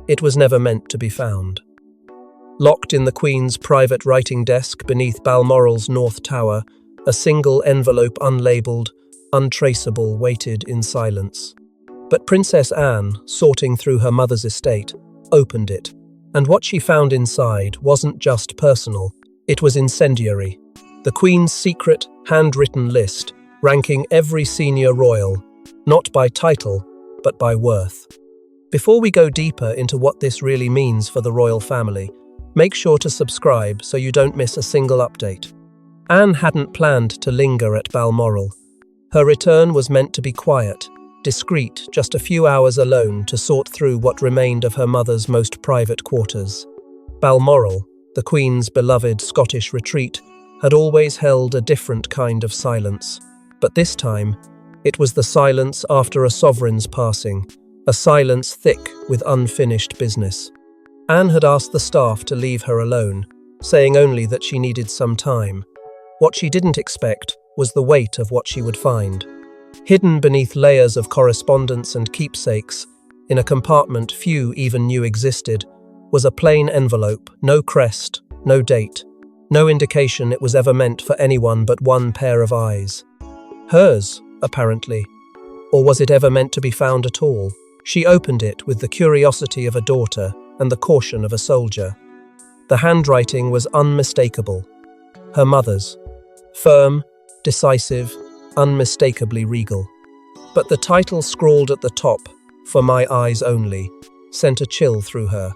It was never meant to be found. Locked in the Queen's private writing desk beneath Balmoral's North Tower, a single envelope unlabeled, untraceable, waited in silence. But Princess Anne, sorting through her mother's estate, opened it, and what she found inside wasn't just personal, it was incendiary. The Queen's secret, handwritten list, ranking every senior royal, not by title, but by worth. Before we go deeper into what this really means for the royal family, make sure to subscribe so you don't miss a single update. Anne hadn't planned to linger at Balmoral. Her return was meant to be quiet, discreet, just a few hours alone to sort through what remained of her mother's most private quarters. Balmoral, the Queen's beloved Scottish retreat, had always held a different kind of silence. But this time, it was the silence after a sovereign's passing, a silence thick with unfinished business. Anne had asked the staff to leave her alone, saying only that she needed some time. What she didn't expect was the weight of what she would find. Hidden beneath layers of correspondence and keepsakes, in a compartment few even knew existed, was a plain envelope, no crest, no date, no indication it was ever meant for anyone but one pair of eyes. Hers, apparently. Or was it ever meant to be found at all? She opened it with the curiosity of a daughter and the caution of a soldier. The handwriting was unmistakable. Her mother's. Firm, decisive, unmistakably regal. But the title scrawled at the top, "For my eyes only," sent a chill through her.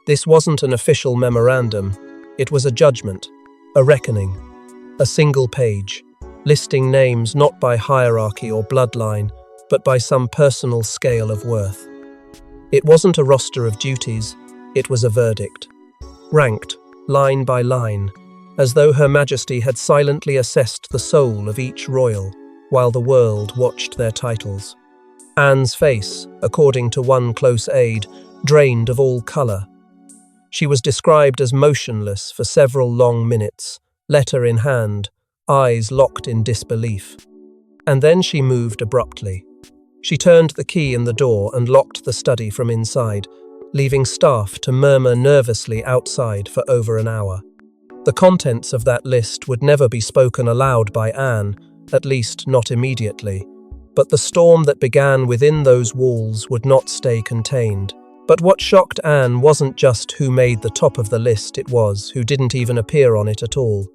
This wasn't an official memorandum, it was a judgment, a reckoning, a single page, listing names not by hierarchy or bloodline, but by some personal scale of worth. It wasn't a roster of duties, it was a verdict, ranked, line by line, as though Her Majesty had silently assessed the soul of each royal, while the world watched their titles. Anne's face, according to one close aide, drained of all colour. She was described as motionless for several long minutes, letter in hand, eyes locked in disbelief. And then she moved abruptly. She turned the key in the door and locked the study from inside, leaving staff to murmur nervously outside for over an hour. The contents of that list would never be spoken aloud by Anne, at least not immediately. But the storm that began within those walls would not stay contained. But what shocked Anne wasn't just who made the top of the list, it was who didn't even appear on it at all.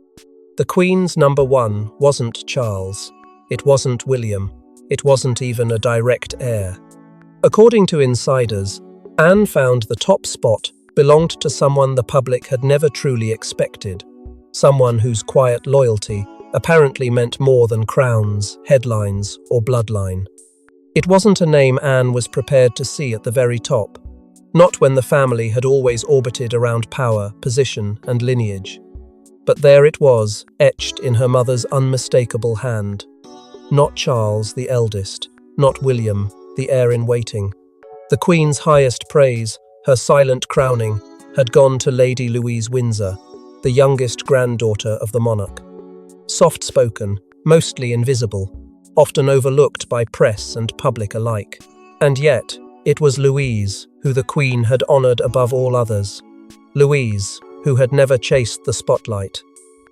The Queen's number one wasn't Charles. It wasn't William. It wasn't even a direct heir. According to insiders, Anne found the top spot belonged to someone the public had never truly expected, someone whose quiet loyalty apparently meant more than crowns, headlines, or bloodline. It wasn't a name Anne was prepared to see at the very top, not when the family had always orbited around power, position, and lineage. But there it was, etched in her mother's unmistakable hand. Not Charles, the eldest, not William, the heir-in-waiting. The Queen's highest praise, her silent crowning, had gone to Lady Louise Windsor, the youngest granddaughter of the monarch. Soft-spoken, mostly invisible, often overlooked by press and public alike. And yet, it was Louise who the Queen had honoured above all others. Louise, who had never chased the spotlight.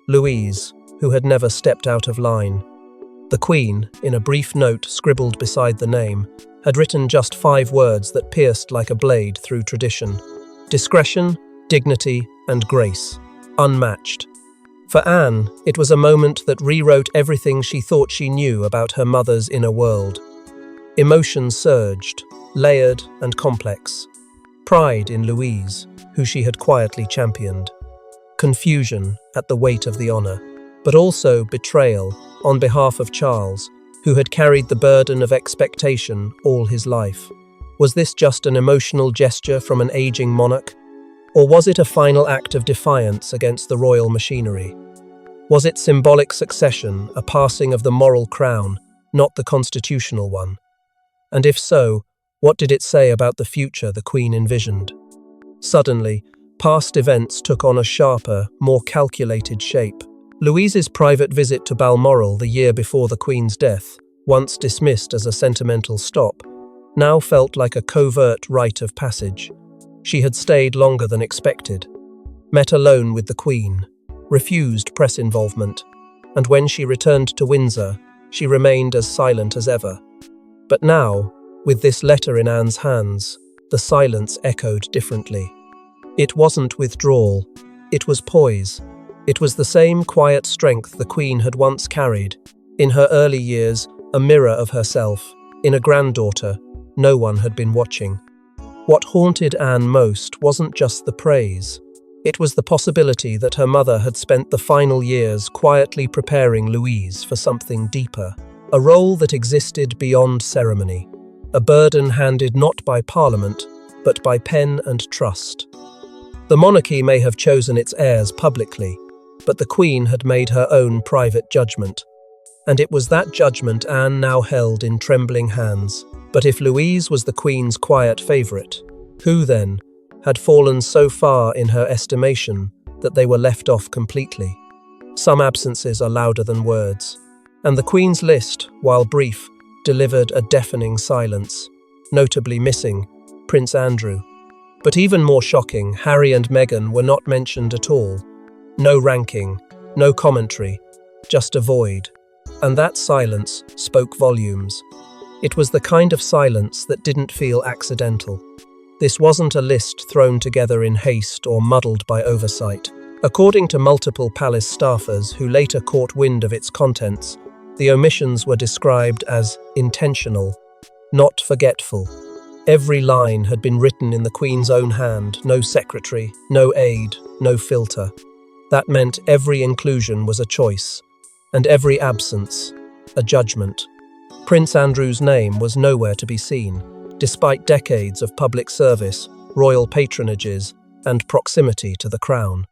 Louise, who had never stepped out of line. The Queen, in a brief note scribbled beside the name, had written just 5 words that pierced like a blade through tradition. Discretion, dignity, and grace. Unmatched. For Anne, it was a moment that rewrote everything she thought she knew about her mother's inner world. Emotions surged, layered and complex. Pride in Louise, who she had quietly championed. Confusion at the weight of the honour, but also betrayal on behalf of Charles, who had carried the burden of expectation all his life. Was this just an emotional gesture from an aging monarch? Or was it a final act of defiance against the royal machinery? Was it symbolic succession, a passing of the moral crown, not the constitutional one? And if so, what did it say about the future the Queen envisioned? Suddenly, past events took on a sharper, more calculated shape. Louise's private visit to Balmoral the year before the Queen's death, once dismissed as a sentimental stop, now felt like a covert rite of passage, She had stayed longer than expected, met alone with the Queen, refused press involvement, and when she returned to Windsor, she remained as silent as ever. But now, with this letter in Anne's hands, the silence echoed differently. It wasn't withdrawal, it was poise. It was the same quiet strength the Queen had once carried. In her early years, a mirror of herself. In a granddaughter, no one had been watching. What haunted Anne most wasn't just the praise. It was the possibility that her mother had spent the final years quietly preparing Louise for something deeper, a role that existed beyond ceremony, a burden handed not by Parliament, but by pen and trust. The monarchy may have chosen its heirs publicly, but the Queen had made her own private judgment. And it was that judgment Anne now held in trembling hands. But if Louise was the Queen's quiet favourite, who then had fallen so far in her estimation that they were left off completely? Some absences are louder than words, and the Queen's list, while brief, delivered a deafening silence, notably missing Prince Andrew. But even more shocking, Harry and Meghan were not mentioned at all. No ranking, no commentary, just a void. And that silence spoke volumes. It was the kind of silence that didn't feel accidental. This wasn't a list thrown together in haste or muddled by oversight. According to multiple palace staffers who later caught wind of its contents, the omissions were described as intentional, not forgetful. Every line had been written in the Queen's own hand, no secretary, no aide, no filter. That meant every inclusion was a choice, and every absence, a judgment. Prince Andrew's name was nowhere to be seen, despite decades of public service, royal patronages, and proximity to the crown.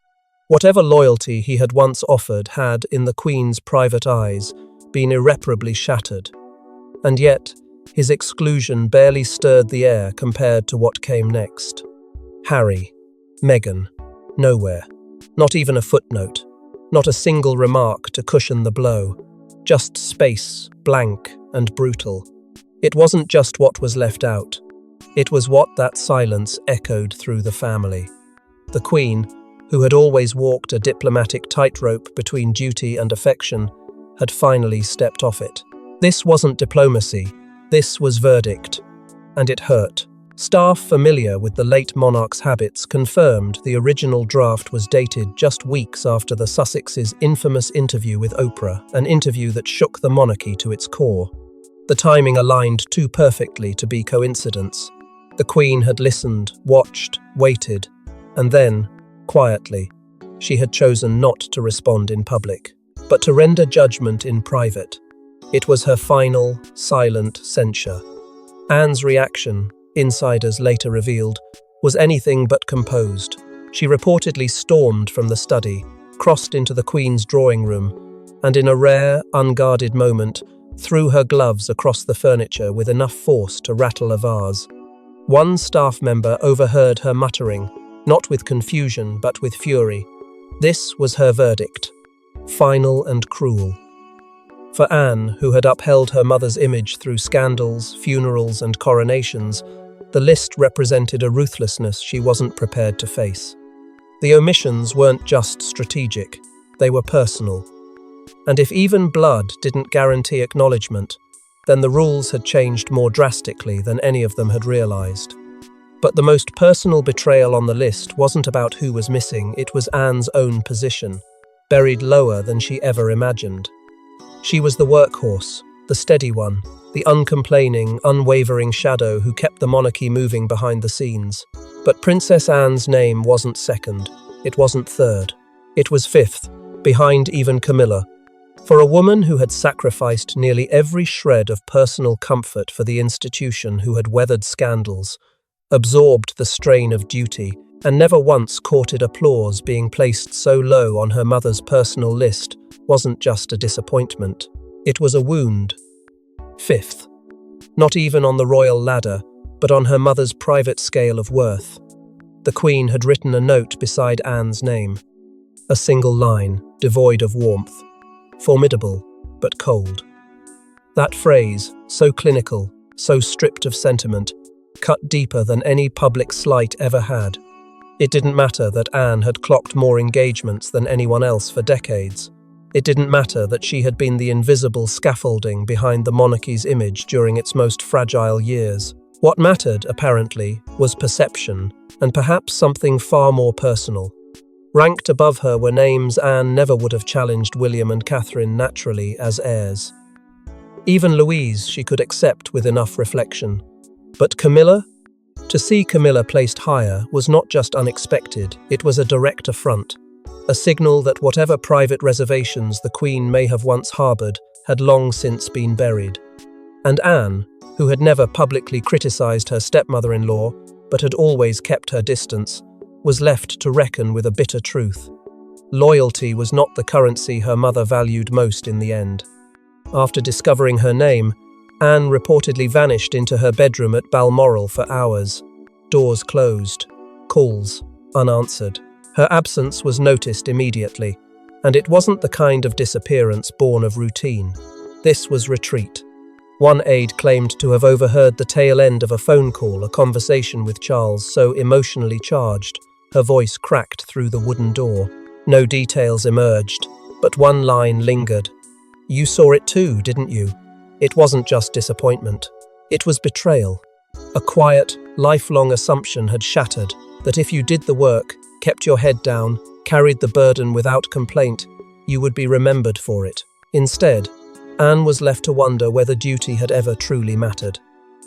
Whatever loyalty he had once offered had, in the Queen's private eyes, been irreparably shattered. And yet, his exclusion barely stirred the air compared to what came next. Harry, Meghan, nowhere. Not even a footnote. Not a single remark to cushion the blow. Just space, blank and brutal. It wasn't just what was left out. It was what that silence echoed through the family. The Queen, who had always walked a diplomatic tightrope between duty and affection, had finally stepped off it. This wasn't diplomacy. This was verdict. And it hurt. Staff familiar with the late monarch's habits confirmed the original draft was dated just weeks after the Sussexes' infamous interview with Oprah, an interview that shook the monarchy to its core. The timing aligned too perfectly to be coincidence. The Queen had listened, watched, waited, and then, quietly, she had chosen not to respond in public, but to render judgment in private. It was her final, silent censure. Anne's reaction, insiders later revealed, was anything but composed. She reportedly stormed from the study, crossed into the Queen's drawing room, and in a rare, unguarded moment, threw her gloves across the furniture with enough force to rattle a vase. One staff member overheard her muttering, not with confusion but with fury. This was her verdict, final and cruel. For Anne, who had upheld her mother's image through scandals, funerals and coronations, the list represented a ruthlessness she wasn't prepared to face. The omissions weren't just strategic, they were personal. And if even blood didn't guarantee acknowledgement, then the rules had changed more drastically than any of them had realized. But the most personal betrayal on the list wasn't about who was missing, it was Anne's own position, buried lower than she ever imagined. She was the workhorse, the steady one, the uncomplaining, unwavering shadow who kept the monarchy moving behind the scenes. But Princess Anne's name wasn't second, it wasn't third, it was fifth, behind even Camilla. For a woman who had sacrificed nearly every shred of personal comfort for the institution, who had weathered scandals, absorbed the strain of duty, and never once courted applause, being placed so low on her mother's personal list wasn't just a disappointment, it was a wound. Fifth, not even on the royal ladder, but on her mother's private scale of worth. The Queen had written a note beside Anne's name, a single line, devoid of warmth, formidable but cold. That phrase, so clinical, so stripped of sentiment, cut deeper than any public slight ever had. It didn't matter that Anne had clocked more engagements than anyone else for decades. It didn't matter that she had been the invisible scaffolding behind the monarchy's image during its most fragile years. What mattered, apparently, was perception, and perhaps something far more personal. Ranked above her were names Anne never would have challenged William and Catherine naturally as heirs. Even Louise she could accept with enough reflection. But Camilla? To see Camilla placed higher was not just unexpected, it was a direct affront. A signal that whatever private reservations the Queen may have once harboured had long since been buried. And Anne, who had never publicly criticised her stepmother-in-law, but had always kept her distance, was left to reckon with a bitter truth. Loyalty was not the currency her mother valued most in the end. After discovering her name, Anne reportedly vanished into her bedroom at Balmoral for hours. Doors closed, calls unanswered. Her absence was noticed immediately, and it wasn't the kind of disappearance born of routine. This was retreat. One aide claimed to have overheard the tail end of a phone call, a conversation with Charles so emotionally charged, her voice cracked through the wooden door. No details emerged, but one line lingered. "You saw it too, didn't you?" It wasn't just disappointment. It was betrayal. A quiet, lifelong assumption had shattered that if you did the work, kept your head down, carried the burden without complaint, you would be remembered for it. Instead, Anne was left to wonder whether duty had ever truly mattered,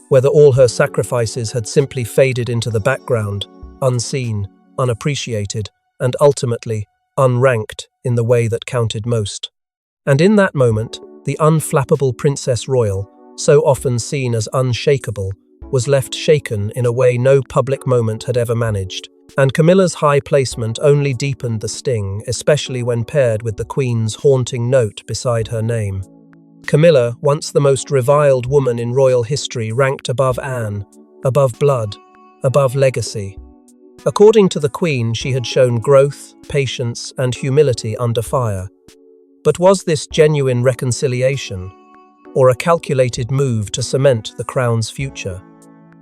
whether all her sacrifices had simply faded into the background, unseen, unappreciated, and ultimately unranked in the way that counted most. And in that moment, the unflappable Princess Royal, so often seen as unshakable, was left shaken in a way no public moment had ever managed. And Camilla's high placement only deepened the sting, especially when paired with the Queen's haunting note beside her name. Camilla, once the most reviled woman in royal history, ranked above Anne, above blood, above legacy. According to the Queen, she had shown growth, patience, and humility under fire. But was this genuine reconciliation, or a calculated move to cement the crown's future?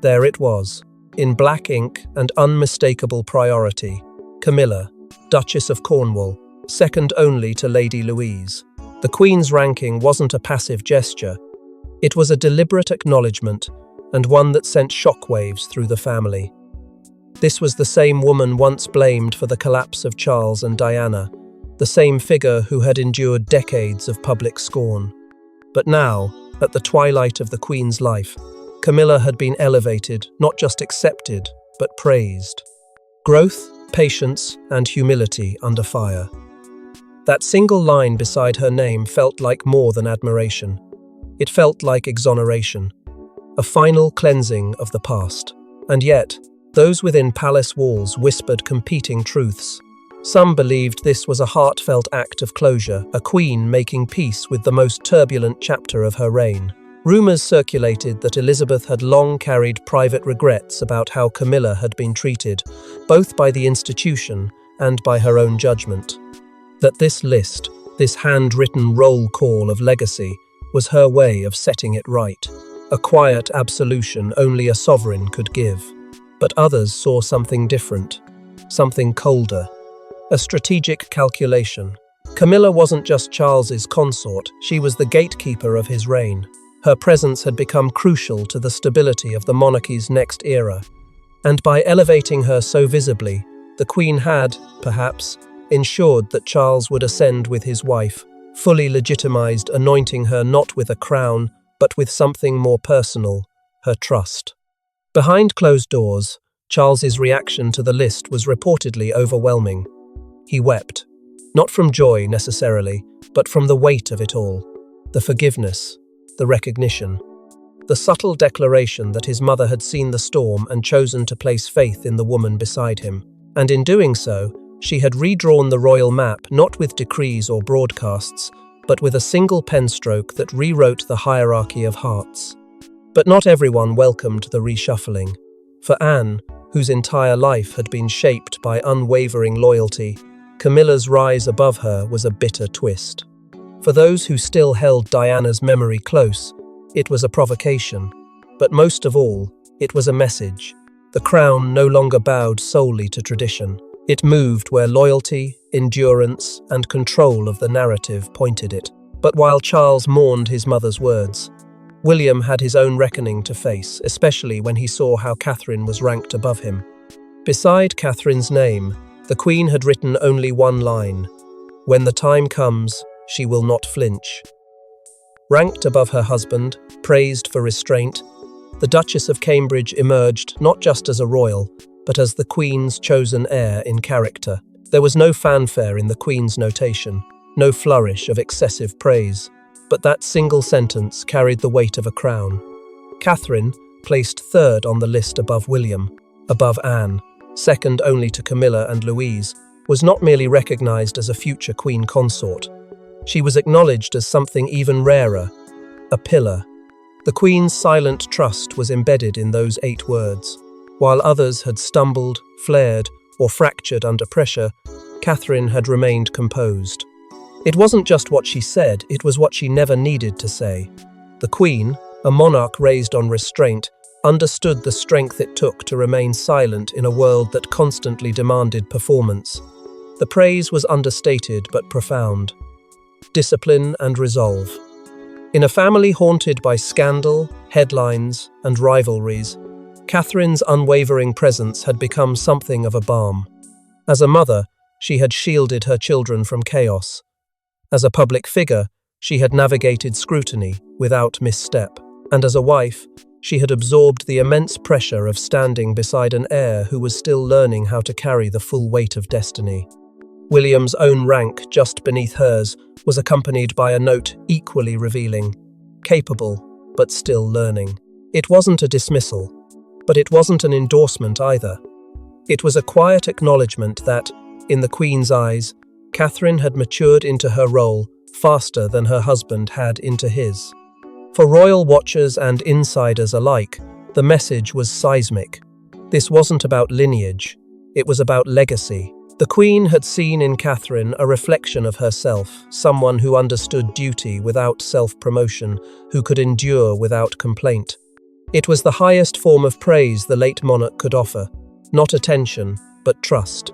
There it was, in black ink and unmistakable priority: Camilla, Duchess of Cornwall, second only to Lady Louise. The Queen's ranking wasn't a passive gesture. It was a deliberate acknowledgement, and one that sent shockwaves through the family. This was the same woman once blamed for the collapse of Charles and Diana, the same figure who had endured decades of public scorn. But now, at the twilight of the Queen's life, Camilla had been elevated, not just accepted, but praised. Growth, patience, and humility under fire. That single line beside her name felt like more than admiration. It felt like exoneration, a final cleansing of the past. And yet, those within palace walls whispered competing truths. Some believed this was a heartfelt act of closure, a queen making peace with the most turbulent chapter of her reign. Rumours circulated that Elizabeth had long carried private regrets about how Camilla had been treated, both by the institution and by her own judgment. That this list, this handwritten roll call of legacy, was her way of setting it right. A quiet absolution only a sovereign could give. But others saw something different, something colder. A strategic calculation. Camilla wasn't just Charles's consort, she was the gatekeeper of his reign. Her presence had become crucial to the stability of the monarchy's next era. And by elevating her so visibly, the Queen had, perhaps, ensured that Charles would ascend with his wife, fully legitimized, anointing her not with a crown, but with something more personal, her trust. Behind closed doors, Charles's reaction to the list was reportedly overwhelming. He wept, not from joy necessarily, but from the weight of it all, the forgiveness, the recognition, the subtle declaration that his mother had seen the storm and chosen to place faith in the woman beside him. And in doing so, she had redrawn the royal map not with decrees or broadcasts, but with a single pen stroke that rewrote the hierarchy of hearts. But not everyone welcomed the reshuffling. For Anne, whose entire life had been shaped by unwavering loyalty, Camilla's rise above her was a bitter twist. For those who still held Diana's memory close, it was a provocation. But most of all, It was a message. The crown no longer bowed solely to tradition. It moved where loyalty, endurance, and control of the narrative pointed it. But while Charles mourned his mother's words, William had his own reckoning to face, especially when he saw how Catherine was ranked above him. Beside Catherine's name, the Queen had written only one line: "When the time comes, she will not flinch." Ranked above her husband, praised for restraint, the Duchess of Cambridge emerged not just as a royal, but as the Queen's chosen heir in character. There was no fanfare in the Queen's notation, no flourish of excessive praise, but that single sentence carried the weight of a crown. Catherine, placed third on the list above William, above Anne, second only to Camilla and Louise, was not merely recognised as a future Queen consort. She was acknowledged as something even rarer, a pillar. The Queen's silent trust was embedded in those 8 words. While others had stumbled, flared, or fractured under pressure, Catherine had remained composed. It wasn't just what she said, it was what she never needed to say. The Queen, a monarch raised on restraint, understood the strength it took to remain silent in a world that constantly demanded performance. The praise was understated but profound. Discipline and resolve. In a family haunted by scandal, headlines, and rivalries, Catherine's unwavering presence had become something of a balm. As a mother, she had shielded her children from chaos. As a public figure, she had navigated scrutiny without misstep. And as a wife, she had absorbed the immense pressure of standing beside an heir who was still learning how to carry the full weight of destiny. William's own rank, just beneath hers, was accompanied by a note equally revealing: capable, but still learning. It wasn't a dismissal, but it wasn't an endorsement either. It was a quiet acknowledgement that, in the Queen's eyes, Catherine had matured into her role faster than her husband had into his. For royal watchers and insiders alike, the message was seismic. This wasn't about lineage, it was about legacy. The Queen had seen in Catherine a reflection of herself, someone who understood duty without self-promotion, who could endure without complaint. It was the highest form of praise the late monarch could offer, not attention, but trust.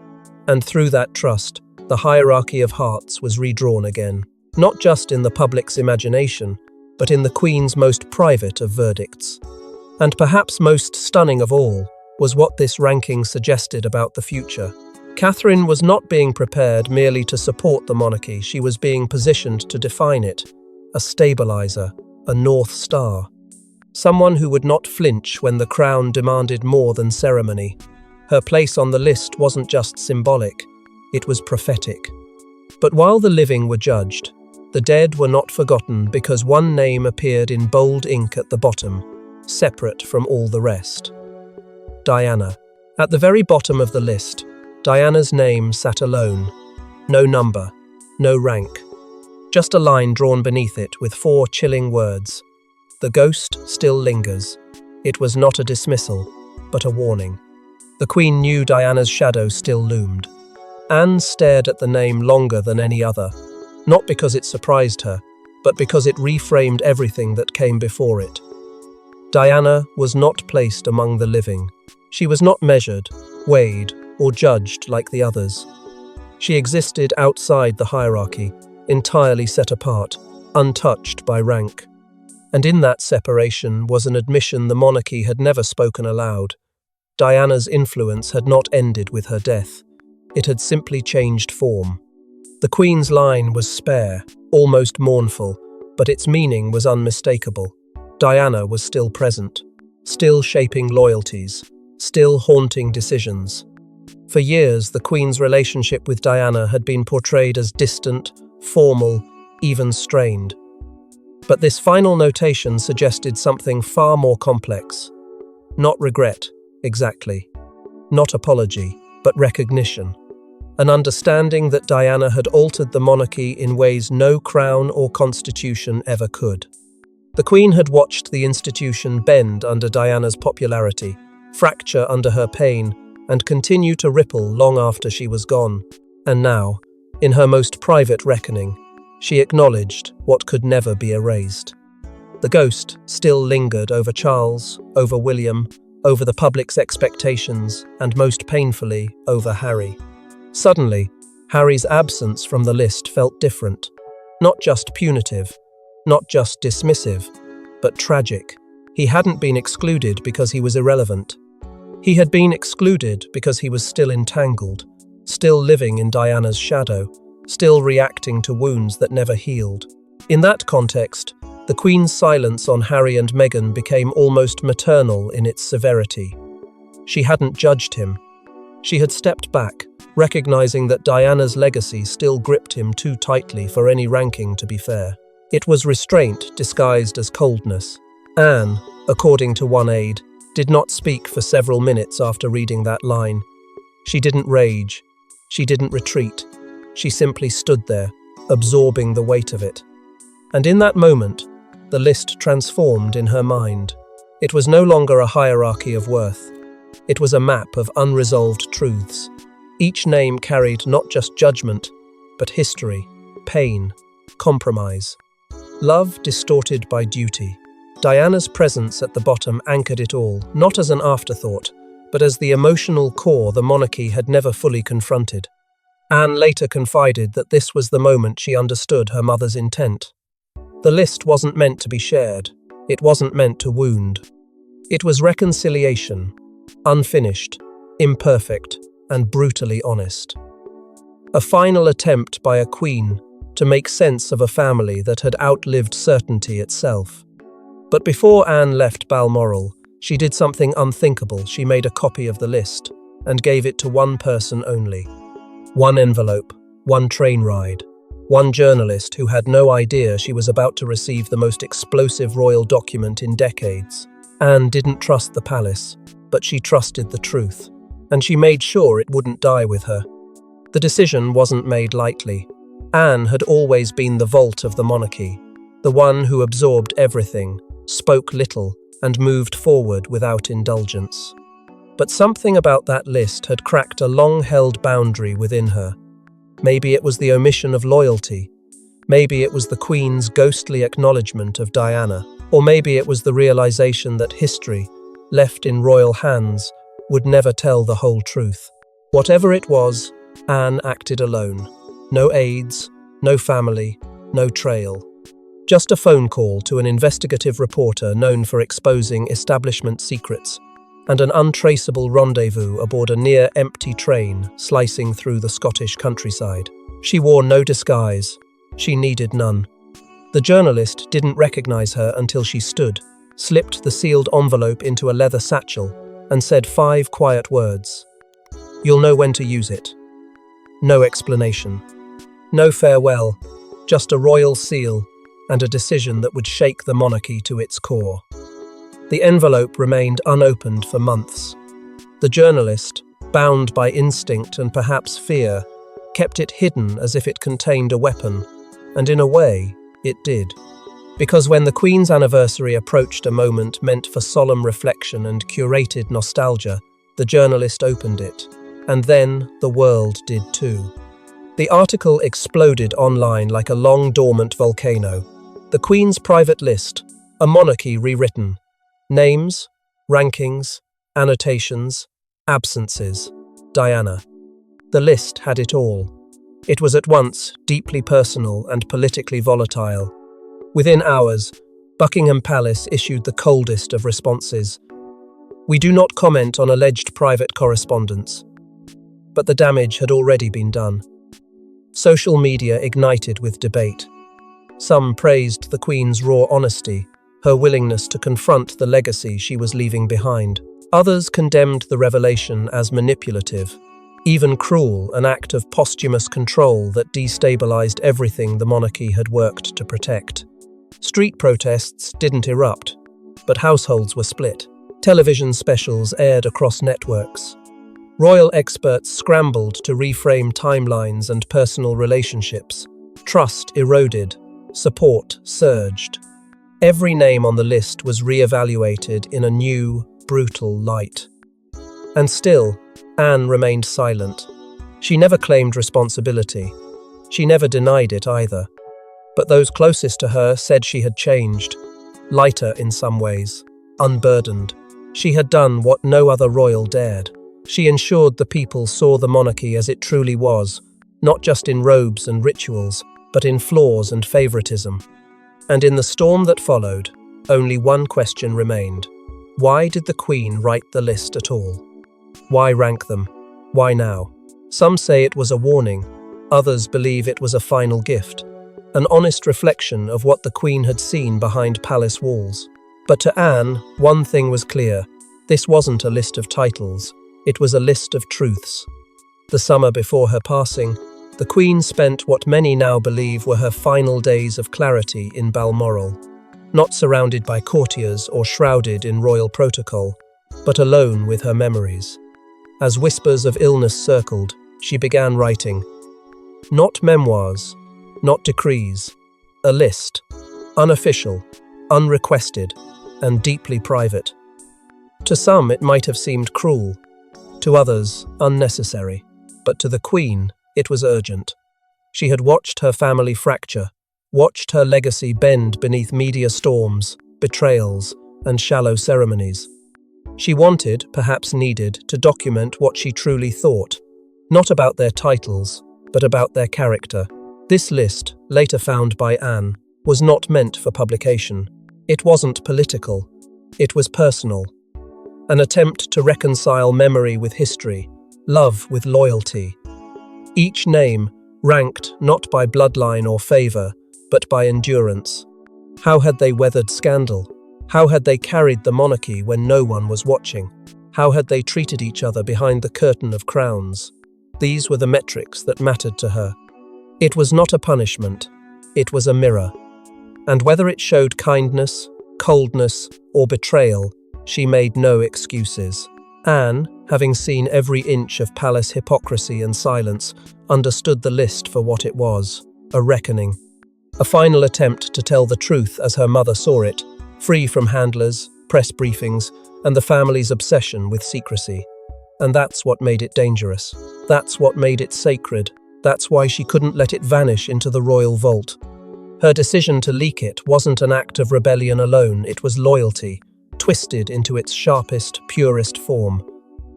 And through that trust, the hierarchy of hearts was redrawn again, not just in the public's imagination, but in the Queen's most private of verdicts. And perhaps most stunning of all was what this ranking suggested about the future. Catherine was not being prepared merely to support the monarchy, she was being positioned to define it, a stabilizer, a North Star. Someone who would not flinch when the crown demanded more than ceremony. Her place on the list wasn't just symbolic, it was prophetic. But while the living were judged, the dead were not forgotten because one name appeared in bold ink at the bottom, separate from all the rest. Diana. At the very bottom of the list, Diana's name sat alone. No number, no rank. Just a line drawn beneath it with 4 chilling words. The ghost still lingers. It was not a dismissal, but a warning. The Queen knew Diana's shadow still loomed. Anne stared at the name longer than any other, not because it surprised her, but because it reframed everything that came before it. Diana was not placed among the living. She was not measured, weighed, or judged like the others. She existed outside the hierarchy, entirely set apart, untouched by rank. And in that separation was an admission the monarchy had never spoken aloud. Diana's influence had not ended with her death. It had simply changed form. The Queen's line was spare, almost mournful, but its meaning was unmistakable. Diana was still present, still shaping loyalties, still haunting decisions. For years, the Queen's relationship with Diana had been portrayed as distant, formal, even strained. But this final notation suggested something far more complex. Not regret, exactly. Not apology, but recognition. An understanding that Diana had altered the monarchy in ways no crown or constitution ever could. The Queen had watched the institution bend under Diana's popularity, fracture under her pain, and continue to ripple long after she was gone. And now, in her most private reckoning, she acknowledged what could never be erased. The ghost still lingered over Charles, over William, over the public's expectations, and most painfully, over Harry. Suddenly, Harry's absence from the list felt different. Not just punitive, not just dismissive, but tragic. He hadn't been excluded because he was irrelevant. He had been excluded because he was still entangled, still living in Diana's shadow, still reacting to wounds that never healed. In that context, the Queen's silence on Harry and Meghan became almost maternal in its severity. She hadn't judged him. She had stepped back, recognizing that Diana's legacy still gripped him too tightly for any ranking to be fair. It was restraint disguised as coldness. Anne, according to one aide, did not speak for several minutes after reading that line. She didn't rage. She didn't retreat. She simply stood there, absorbing the weight of it. And in that moment, the list transformed in her mind. It was no longer a hierarchy of worth. It was a map of unresolved truths. Each name carried not just judgment, but history, pain, compromise. Love distorted by duty. Diana's presence at the bottom anchored it all, not as an afterthought, but as the emotional core the monarchy had never fully confronted. Anne later confided that this was the moment she understood her mother's intent. The list wasn't meant to be shared. It wasn't meant to wound. It was reconciliation, unfinished, imperfect, and brutally honest. A final attempt by a queen to make sense of a family that had outlived certainty itself. But before Anne left Balmoral, she did something unthinkable. She made a copy of the list and gave it to one person only. One envelope, one train ride, one journalist who had no idea she was about to receive the most explosive royal document in decades. Anne didn't trust the palace, but she trusted the truth, and she made sure it wouldn't die with her. The decision wasn't made lightly. Anne had always been the vault of the monarchy, the one who absorbed everything, spoke little, and moved forward without indulgence. But something about that list had cracked a long-held boundary within her. Maybe it was the omission of loyalty. Maybe it was the Queen's ghostly acknowledgement of Diana. Or maybe it was the realization that history, left in royal hands, would never tell the whole truth. Whatever it was, Anne acted alone. No aides, no family, no trail. Just a phone call to an investigative reporter known for exposing establishment secrets, and an untraceable rendezvous aboard a near-empty train slicing through the Scottish countryside. She wore no disguise. She needed none. The journalist didn't recognize her until she stood, slipped the sealed envelope into a leather satchel, and said 5 quiet words. "You'll know when to use it." No explanation. No farewell, just a royal seal and a decision that would shake the monarchy to its core. The envelope remained unopened for months. The journalist, bound by instinct and perhaps fear, kept it hidden as if it contained a weapon, and in a way, it did. Because when the Queen's anniversary approached, a moment meant for solemn reflection and curated nostalgia, the journalist opened it, and then the world did too. The article exploded online like a long-dormant volcano. The Queen's private list, a monarchy rewritten. Names, rankings, annotations, absences. Diana. The list had it all. It was at once deeply personal and politically volatile. Within hours, Buckingham Palace issued the coldest of responses. "We do not comment on alleged private correspondence." But the damage had already been done. Social media ignited with debate. Some praised the Queen's raw honesty, her willingness to confront the legacy she was leaving behind. Others condemned the revelation as manipulative, even cruel, an act of posthumous control that destabilized everything the monarchy had worked to protect. Street protests didn't erupt, but households were split. Television specials aired across networks. Royal experts scrambled to reframe timelines and personal relationships. Trust eroded, support surged. Every name on the list was re-evaluated in a new, brutal light. And still, Anne remained silent. She never claimed responsibility. She never denied it either. But those closest to her said she had changed, lighter in some ways, unburdened. She had done what no other royal dared. She ensured the people saw the monarchy as it truly was, not just in robes and rituals, but in flaws and favoritism. And in the storm that followed, only one question remained. Why did the Queen write the list at all? Why rank them? Why now? Some say it was a warning, others believe it was a final gift, an honest reflection of what the Queen had seen behind palace walls. But to Anne, one thing was clear. This wasn't a list of titles, it was a list of truths. The summer before her passing, the Queen spent what many now believe were her final days of clarity in Balmoral, not surrounded by courtiers or shrouded in royal protocol, but alone with her memories. As whispers of illness circled, she began writing. Not memoirs, not decrees, a list, unofficial, unrequested, and deeply private. To some it might have seemed cruel, to others unnecessary, but to the Queen it was urgent. She had watched her family fracture, watched her legacy bend beneath media storms, betrayals, and shallow ceremonies. She wanted, perhaps needed, to document what she truly thought, not about their titles, but about their character. This list, later found by Anne, was not meant for publication. It wasn't political, it was personal. An attempt to reconcile memory with history, love with loyalty. Each name ranked not by bloodline or favour, but by endurance. How had they weathered scandal? How had they carried the monarchy when no one was watching? How had they treated each other behind the curtain of crowns? These were the metrics that mattered to her. It was not a punishment, it was a mirror. And whether it showed kindness, coldness, or betrayal, she made no excuses. Anne, having seen every inch of palace hypocrisy and silence, understood the list for what it was, a reckoning. A final attempt to tell the truth as her mother saw it, free from handlers, press briefings, and the family's obsession with secrecy. And that's what made it dangerous. That's what made it sacred. That's why she couldn't let it vanish into the royal vault. Her decision to leak it wasn't an act of rebellion alone, it was loyalty, twisted into its sharpest, purest form.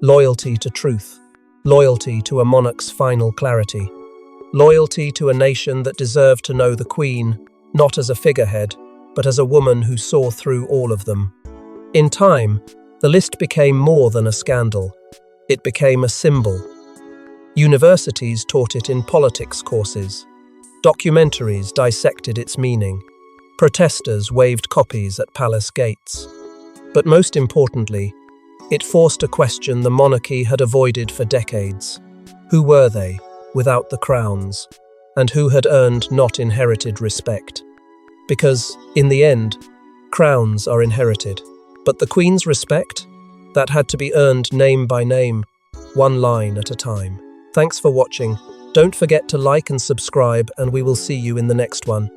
Loyalty to truth. Loyalty to a monarch's final clarity. Loyalty to a nation that deserved to know the Queen, not as a figurehead, but as a woman who saw through all of them. In time, the list became more than a scandal. It became a symbol. Universities taught it in politics courses. Documentaries dissected its meaning. Protesters waved copies at palace gates. But most importantly, it forced a question the monarchy had avoided for decades. Who were they, without the crowns? And who had earned not inherited respect? Because, in the end, crowns are inherited. But the Queen's respect? That had to be earned name by name, one line at a time. Thanks for watching. Don't forget to like and subscribe, and we will see you in the next one.